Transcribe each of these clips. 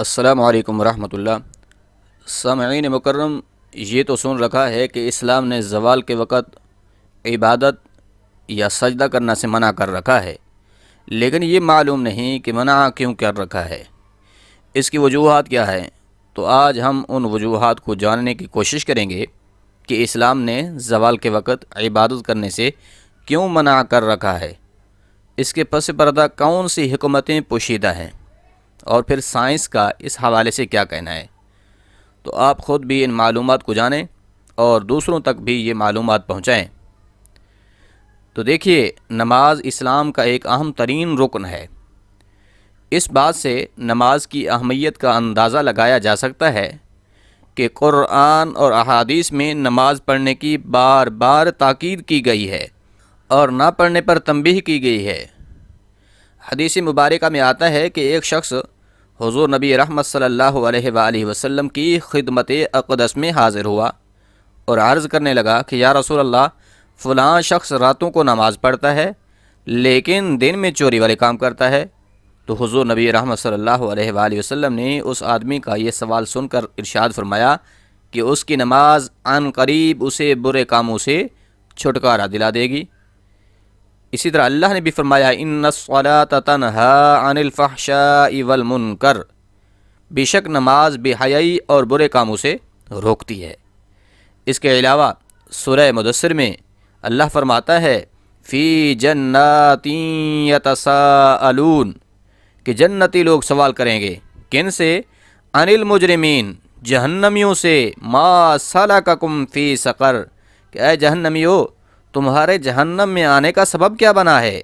السلام علیکم ورحمۃ اللہ۔ سامعین مکرم، یہ تو سن رکھا ہے کہ اسلام نے زوال کے وقت عبادت یا سجدہ کرنا سے منع کر رکھا ہے، لیکن یہ معلوم نہیں کہ منع کیوں کر رکھا ہے، اس کی وجوہات کیا ہیں۔ تو آج ہم ان وجوہات کو جاننے کی کوشش کریں گے کہ اسلام نے زوال کے وقت عبادت کرنے سے کیوں منع کر رکھا ہے، اس کے پس پردہ کون سی حکمتیں پوشیدہ ہیں، اور پھر سائنس کا اس حوالے سے کیا کہنا ہے۔ تو آپ خود بھی ان معلومات کو جانیں اور دوسروں تک بھی یہ معلومات پہنچائیں۔ تو دیکھیے، نماز اسلام کا ایک اہم ترین رکن ہے۔ اس بات سے نماز کی اہمیت کا اندازہ لگایا جا سکتا ہے کہ قرآن اور احادیث میں نماز پڑھنے کی بار بار تاکید کی گئی ہے اور نہ پڑھنے پر تنبیہ کی گئی ہے۔ حدیث مبارکہ میں آتا ہے کہ ایک شخص حضور نبی رحمت صلی اللہ علیہ وآلہ وسلم کی خدمت اقدس میں حاضر ہوا اور عرض کرنے لگا کہ یا رسول اللہ، فلاں شخص راتوں کو نماز پڑھتا ہے لیکن دن میں چوری والے کام کرتا ہے۔ تو حضور نبی رحمت صلی اللہ علیہ وآلہ وسلم نے اس آدمی کا یہ سوال سن کر ارشاد فرمایا کہ اس کی نماز عن قریب اسے برے کاموں سے چھٹکارا دلا دے گی۔ اسی طرح اللہ نے بھی فرمایا ان الصلاۃ تنہی عن الفحشاء والمنکر، بے شک نماز بے حیائی اور برے کاموں سے روکتی ہے۔ اس کے علاوہ سورہ مدثر میں اللہ فرماتا ہے فی جنات یتساءلون، کہ جنتی لوگ سوال کریں گے، کن سے؟ عن المجرمین، جہنمیوں سے، ما سلککم فی سقر، کہ اے جہنمیوں، تمہارے جہنم میں آنے کا سبب کیا بنا ہے؟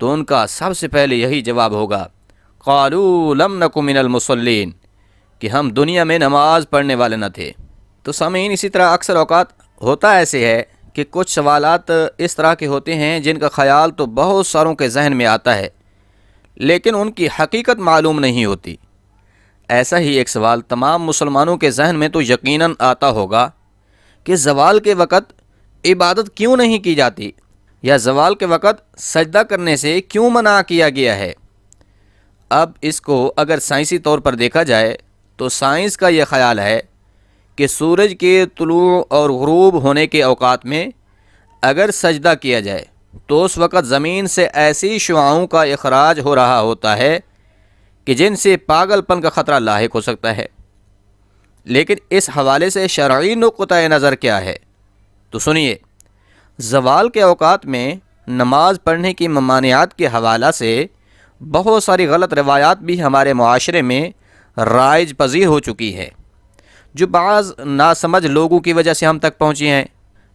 تو ان کا سب سے پہلے یہی جواب ہوگا قالوا لم نک من المصلین، کہ ہم دنیا میں نماز پڑھنے والے نہ تھے۔ تو سامعین، اسی طرح اکثر اوقات ہوتا ایسے ہے کہ کچھ سوالات اس طرح کے ہوتے ہیں جن کا خیال تو بہت ساروں کے ذہن میں آتا ہے لیکن ان کی حقیقت معلوم نہیں ہوتی۔ ایسا ہی ایک سوال تمام مسلمانوں کے ذہن میں تو یقیناً آتا ہوگا کہ زوال کے وقت عبادت کیوں نہیں کی جاتی، یا زوال کے وقت سجدہ کرنے سے کیوں منع کیا گیا ہے۔ اب اس کو اگر سائنسی طور پر دیکھا جائے تو سائنس کا یہ خیال ہے کہ سورج کے طلوع اور غروب ہونے کے اوقات میں اگر سجدہ کیا جائے تو اس وقت زمین سے ایسی شعاؤں کا اخراج ہو رہا ہوتا ہے کہ جن سے پاگل پن کا خطرہ لاحق ہو سکتا ہے۔ لیکن اس حوالے سے شرعی نقطہ نظر کیا ہے؟ تو سنیے، زوال کے اوقات میں نماز پڑھنے کی ممانعات کے حوالہ سے بہت ساری غلط روایات بھی ہمارے معاشرے میں رائج پذیر ہو چکی ہے، جو بعض ناسمجھ لوگوں کی وجہ سے ہم تک پہنچی ہیں۔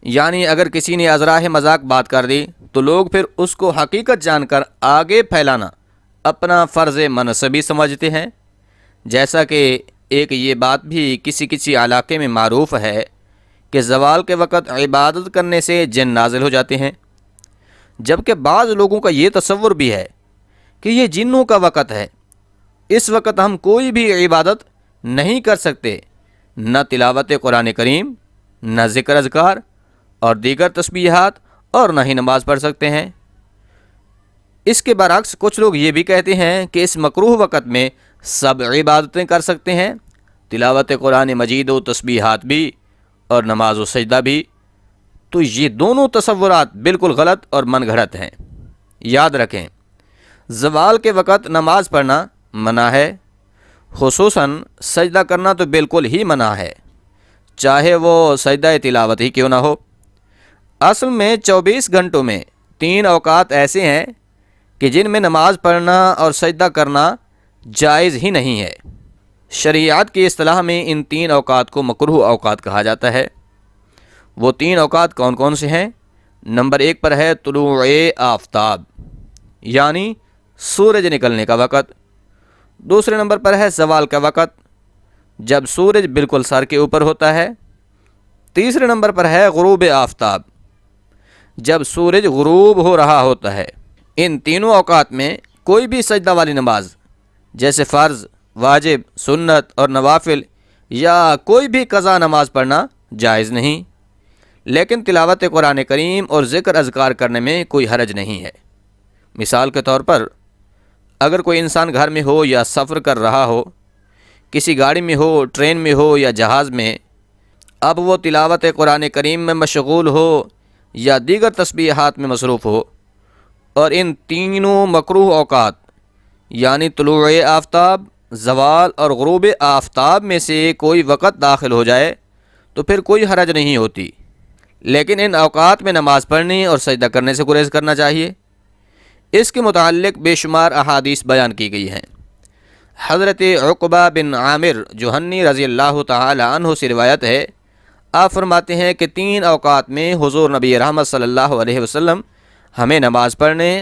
یعنی اگر کسی نے ازراہ مذاق بات کر دی تو لوگ پھر اس کو حقیقت جان کر آگے پھیلانا اپنا فرض منصبی سمجھتے ہیں۔ جیسا کہ ایک یہ بات بھی کسی علاقے میں معروف ہے کہ زوال کے وقت عبادت کرنے سے جن نازل ہو جاتے ہیں، جبکہ بعض لوگوں کا یہ تصور بھی ہے کہ یہ جنوں کا وقت ہے، اس وقت ہم کوئی بھی عبادت نہیں کر سکتے، نہ تلاوت قرآن کریم، نہ ذکر اذکار اور دیگر تسبیحات، اور نہ ہی نماز پڑھ سکتے ہیں۔ اس کے برعکس کچھ لوگ یہ بھی کہتے ہیں کہ اس مکروہ وقت میں سب عبادتیں کر سکتے ہیں، تلاوت قرآن مجید و تسبیحات بھی اور نماز و سجدہ بھی۔ تو یہ دونوں تصورات بالکل غلط اور من گھڑت ہیں۔ یاد رکھیں، زوال کے وقت نماز پڑھنا منع ہے، خصوصاً سجدہ کرنا تو بالکل ہی منع ہے، چاہے وہ سجدہ تلاوت ہی کیوں نہ ہو۔ اصل میں 24 گھنٹوں میں 3 اوقات ایسے ہیں کہ جن میں نماز پڑھنا اور سجدہ کرنا جائز ہی نہیں ہے۔ شریعت کی اصطلاح میں ان 3 اوقات کو مکروہ اوقات کہا جاتا ہے۔ وہ 3 اوقات کون کون سے ہیں؟ نمبر 1 پر ہے طلوع آفتاب، یعنی سورج نکلنے کا وقت۔ دوسرے نمبر پر ہے زوال کا وقت، جب سورج بالکل سر کے اوپر ہوتا ہے۔ تیسرے نمبر پر ہے غروب آفتاب، جب سورج غروب ہو رہا ہوتا ہے۔ ان تینوں اوقات میں کوئی بھی سجدہ والی نماز، جیسے فرض، واجب، سنت اور نوافل، یا کوئی بھی قضا نماز پڑھنا جائز نہیں، لیکن تلاوت قرآن کریم اور ذکر اذکار کرنے میں کوئی حرج نہیں ہے۔ مثال کے طور پر اگر کوئی انسان گھر میں ہو یا سفر کر رہا ہو کسی گاڑی میں ہو، ٹرین میں ہو یا جہاز میں، اب وہ تلاوت قرآن کریم میں مشغول ہو یا دیگر تسبیحات میں مصروف ہو، اور ان تینوں مکروہ اوقات یعنی طلوع آفتاب، زوال اور غروب آفتاب میں سے کوئی وقت داخل ہو جائے تو پھر کوئی حرج نہیں ہوتی، لیکن ان اوقات میں نماز پڑھنے اور سجدہ کرنے سے گریز کرنا چاہیے۔ اس کے متعلق بے شمار احادیث بیان کی گئی ہیں۔ حضرت عقبہ بن عامر جوہنی رضی اللہ تعالی عنہ سے روایت ہے، آپ فرماتے ہیں کہ 3 اوقات میں حضور نبی رحمت صلی اللہ علیہ وسلم ہمیں نماز پڑھنے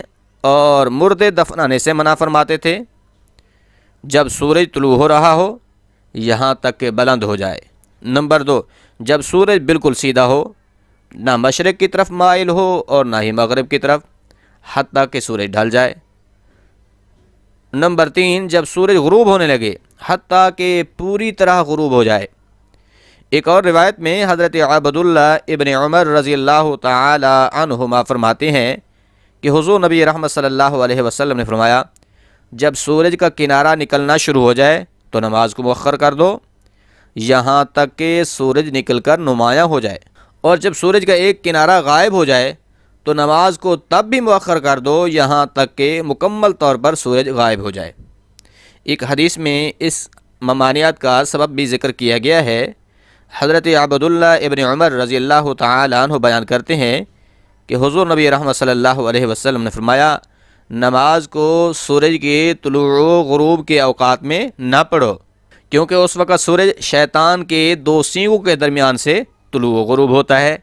اور مردے دفنانے سے منع فرماتے تھے۔ جب سورج طلوع ہو رہا ہو یہاں تک کہ بلند ہو جائے۔ نمبر 2، جب سورج بالکل سیدھا ہو، نہ مشرق کی طرف مائل ہو اور نہ ہی مغرب کی طرف، حتیٰ کہ سورج ڈھل جائے۔ نمبر 3، جب سورج غروب ہونے لگے حتیٰ کہ پوری طرح غروب ہو جائے۔ ایک اور روایت میں حضرت عبداللہ ابن عمر رضی اللہ تعالی عنہما فرماتے ہیں کہ حضور نبی رحمت صلی اللہ علیہ وسلم نے فرمایا، جب سورج کا کنارہ نکلنا شروع ہو جائے تو نماز کو مؤخر کر دو یہاں تک کہ سورج نکل کر نمایاں ہو جائے، اور جب سورج کا ایک کنارہ غائب ہو جائے تو نماز کو تب بھی مؤخر کر دو یہاں تک کہ مکمل طور پر سورج غائب ہو جائے۔ ایک حدیث میں اس ممانعت کا سبب بھی ذکر کیا گیا ہے۔ حضرت عبداللہ ابن عمر رضی اللہ تعالی عنہ بیان کرتے ہیں کہ حضور نبی رحمت صلی اللہ علیہ وسلم نے فرمایا، نماز کو سورج کے طلوع و غروب کے اوقات میں نہ پڑھو، کیونکہ اس وقت سورج شیطان کے 2 سینگوں کے درمیان سے طلوع و غروب ہوتا ہے،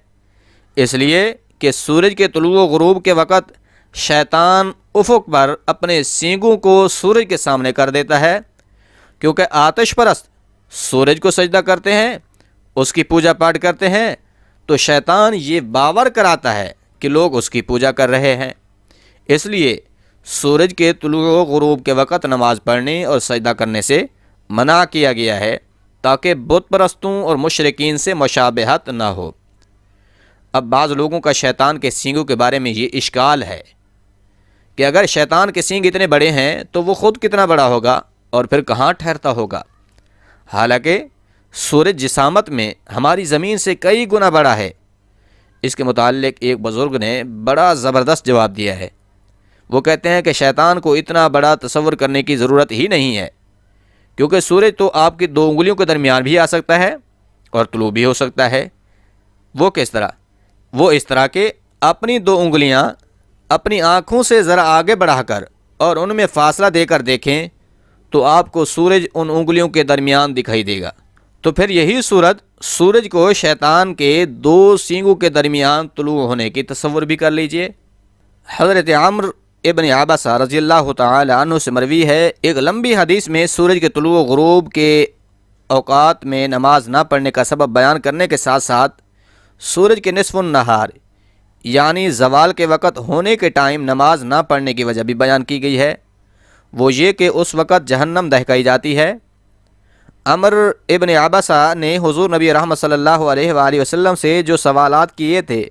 اس لیے کہ سورج کے طلوع و غروب کے وقت شیطان افق پر اپنے سینگوں کو سورج کے سامنے کر دیتا ہے، کیونکہ آتش پرست سورج کو سجدہ کرتے ہیں، اس کی پوجا پاٹ کرتے ہیں، تو شیطان یہ باور کراتا ہے کہ لوگ اس کی پوجا کر رہے ہیں، اس لیے سورج کے طلوع و غروب کے وقت نماز پڑھنے اور سجدہ کرنے سے منع کیا گیا ہے تاکہ بت پرستوں اور مشرکین سے مشابہت نہ ہو۔ اب بعض لوگوں کا شیطان کے سینگوں کے بارے میں یہ اشکال ہے کہ اگر شیطان کے سینگ اتنے بڑے ہیں تو وہ خود کتنا بڑا ہوگا اور پھر کہاں ٹھہرتا ہوگا، حالانکہ سورج جسامت میں ہماری زمین سے کئی گنا بڑا ہے۔ اس کے متعلق ایک بزرگ نے بڑا زبردست جواب دیا ہے۔ وہ کہتے ہیں کہ شیطان کو اتنا بڑا تصور کرنے کی ضرورت ہی نہیں ہے، کیونکہ سورج تو آپ کی 2 انگلیوں کے درمیان بھی آ سکتا ہے اور طلوع بھی ہو سکتا ہے۔ وہ کس طرح؟ وہ اس طرح کہ اپنی 2 انگلیاں اپنی آنکھوں سے ذرا آگے بڑھا کر اور ان میں فاصلہ دے کر دیکھیں تو آپ کو سورج ان انگلیوں کے درمیان دکھائی دے گا۔ تو پھر یہی صورت سورج کو شیطان کے 2 سینگوں کے درمیان طلوع ہونے کی تصور بھی کر لیجئے۔ حضرت عمرو ابن عباسہ رضی اللہ تعالی عنہ سے مروی ہے، ایک لمبی حدیث میں سورج کے طلوع و غروب کے اوقات میں نماز نہ پڑھنے کا سبب بیان کرنے کے ساتھ ساتھ سورج کے نصف النہار یعنی زوال کے وقت ہونے کے ٹائم نماز نہ پڑھنے کی وجہ بھی بیان کی گئی ہے۔ وہ یہ کہ اس وقت جہنم دہکائی جاتی ہے۔ عمرو ابن عباسہ نے حضور نبی رحمت صلی اللہ علیہ وآلہ وسلم سے جو سوالات کیے تھے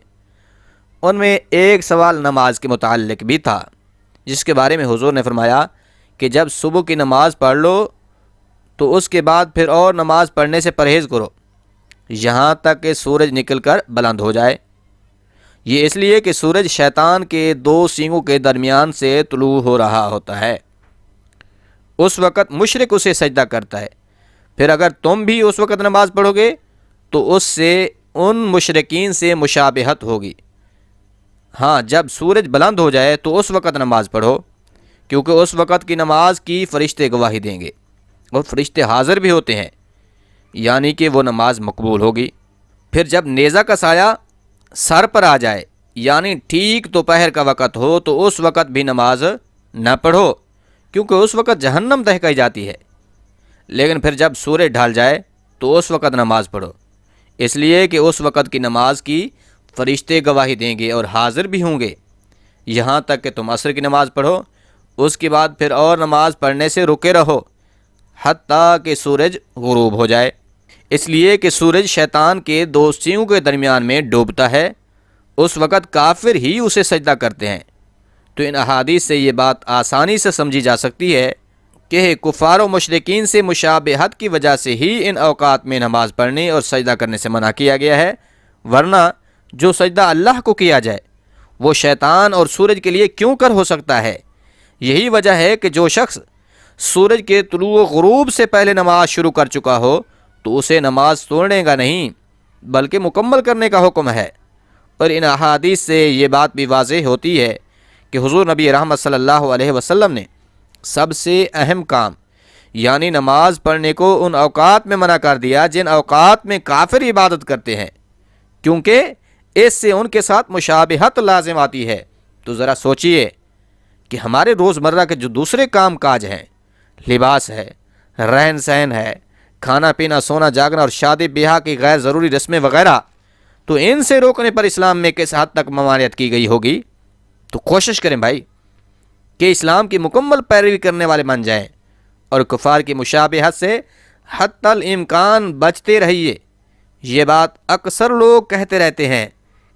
ان میں ایک سوال نماز کے متعلق بھی تھا، جس کے بارے میں حضور نے فرمایا کہ جب صبح کی نماز پڑھ لو تو اس کے بعد پھر اور نماز پڑھنے سے پرہیز کرو یہاں تک کہ سورج نکل کر بلند ہو جائے۔ یہ اس لیے کہ سورج شیطان کے 2 سینگوں کے درمیان سے طلوع ہو رہا ہوتا ہے، اس وقت مشرک اسے سجدہ کرتا ہے۔ پھر اگر تم بھی اس وقت نماز پڑھو گے تو اس سے ان مشرکین سے مشابہت ہوگی۔ ہاں، جب سورج بلند ہو جائے تو اس وقت نماز پڑھو، کیونکہ اس وقت کی نماز کی فرشتے گواہی دیں گے اور فرشتے حاضر بھی ہوتے ہیں، یعنی کہ وہ نماز مقبول ہوگی۔ پھر جب نیزہ کا سایہ سر پر آ جائے یعنی ٹھیک دوپہر کا وقت ہو تو اس وقت بھی نماز نہ پڑھو، کیونکہ اس وقت جہنم دہکائی جاتی ہے۔ لیکن پھر جب سورج ڈھل جائے تو اس وقت نماز پڑھو، اس لیے کہ اس وقت کی نماز کی فرشتے گواہی دیں گے اور حاضر بھی ہوں گے، یہاں تک کہ تم عصر کی نماز پڑھو، اس کے بعد پھر اور نماز پڑھنے سے رکے رہو حتیٰ کہ سورج غروب ہو جائے، اس لیے کہ سورج شیطان کے 2 سینگوں کے درمیان میں ڈوبتا ہے، اس وقت کافر ہی اسے سجدہ کرتے ہیں۔ تو ان احادیث سے یہ بات آسانی سے سمجھی جا سکتی ہے کہ کفار و مشرکین سے مشابہت کی وجہ سے ہی ان اوقات میں نماز پڑھنے اور سجدہ کرنے سے منع کیا گیا ہے، ورنہ جو سجدہ اللہ کو کیا جائے وہ شیطان اور سورج کے لیے کیوں کر ہو سکتا ہے؟ یہی وجہ ہے کہ جو شخص سورج کے طلوع و غروب سے پہلے نماز شروع کر چکا ہو تو اسے نماز توڑنے کا نہیں بلکہ مکمل کرنے کا حکم ہے۔ اور ان احادیث سے یہ بات بھی واضح ہوتی ہے کہ حضور نبی رحمت صلی اللہ علیہ وسلم نے سب سے اہم کام یعنی نماز پڑھنے کو ان اوقات میں منع کر دیا جن اوقات میں کافر عبادت کرتے ہیں، کیونکہ اس سے ان کے ساتھ مشابہت لازم آتی ہے۔ تو ذرا سوچئے کہ ہمارے روزمرہ کے جو دوسرے کام کاج ہیں، لباس ہے، رہن سہن ہے، کھانا پینا، سونا جاگنا اور شادی بیاہ کی غیر ضروری رسمیں وغیرہ، تو ان سے روکنے پر اسلام میں کس حد تک ممانعت کی گئی ہوگی؟ تو کوشش کریں بھائی کہ اسلام کی مکمل پیروی کرنے والے بن جائیں اور کفار کی مشابہت سے حتی الامکان بچتے رہیے۔ یہ بات اکثر لوگ کہتے رہتے ہیں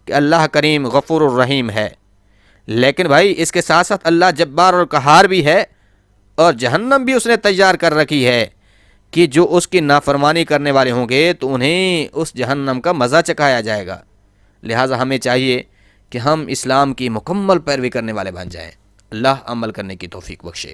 کہ اللہ کریم غفور الرحیم ہے، لیکن بھائی اس کے ساتھ ساتھ اللہ جبار اور قہار بھی ہے، اور جہنم بھی اس نے تیار کر رکھی ہے کہ جو اس کی نافرمانی کرنے والے ہوں گے تو انہیں اس جہنم کا مزہ چکھایا جائے گا۔ لہٰذا ہمیں چاہیے کہ ہم اسلام کی مکمل پیروی کرنے والے بن جائیں۔ اللہ عمل کرنے کی توفیق بخشے۔